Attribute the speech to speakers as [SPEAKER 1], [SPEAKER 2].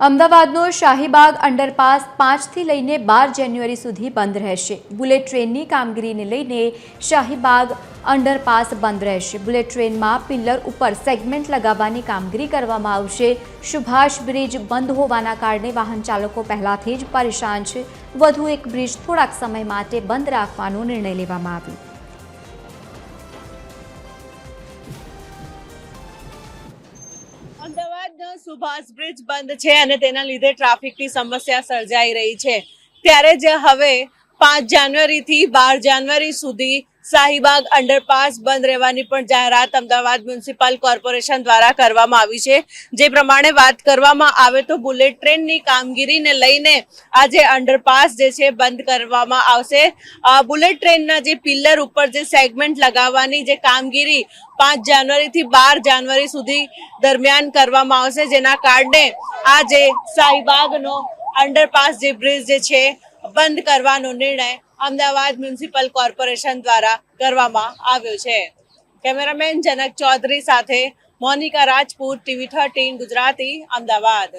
[SPEAKER 1] અમદાવાદનો Shahibaug underpass 5થી લઈને 12 જાન્યુઆરી સુધી બંધ રહેશે। બુલેટ ટ્રેનની કામગીરીને લઈને શાહીબાગ અંડરપાસ બંધ રહેશે। બુલેટ ટ્રેનમાં પિલ્લર ઉપર સેગમેન્ટ લગાવવાની કામગીરી કરવામાં આવશે। સુભાષ બ્રિજ બંધ હોવાના કારણે વાહન ચાલકો પહેલાથી જ પરેશાન છે। વધુ એક બ્રિજ થોડાક સમય માટે બંધ રાખવાનો નિર્ણય લેવામાં આવ્યો।
[SPEAKER 2] અમદાવાદનો સુભાષ બ્રિજ બંધ છે અને તેના લીધે ટ્રાફિકની સમસ્યા સર્જાઈ રહી છે। ત્યારે જ હવે 5 જાન્યુઆરીથી 12 જાન્યુઆરી સુધી શાહીબાગ અંડરપાસ બંધ રહેવાની પણ જાહેરાત અમદાવાદ મ્યુનિસિપલ કોર્પોરેશન દ્વારા કરવામાં આવી છે। જે પ્રમાણે વાત કરવામાં આવે તો બુલેટ ટ્રેનની કામગીરીને લઈને આજે અંડરપાસ જે છે બંધ કરવામાં આવશે। બુલેટ ટ્રેનના જે પિલ્લર ઉપર જે સેગમેન્ટ લગાવવાની જે કામગીરી 5 જાન્યુઆરીથી 12 જાન્યુઆરી સુધી દરમિયાન કરવામાં આવશે, જેના કારણે આજે શાહીબાગનો અંડરપાસ જે બ્રિજ જે છે બંધ કરવાનો નિર્ણય અમદાવાદ મ્યુનિસિપલ કોર્પોરેશન દ્વારા કરવામાં આવ્યો છે। કેમેરામેન જનક ચૌધરી સાથે મોનિકા રાજપૂત, TV 13 ગુજરાતી, અમદાવાદ।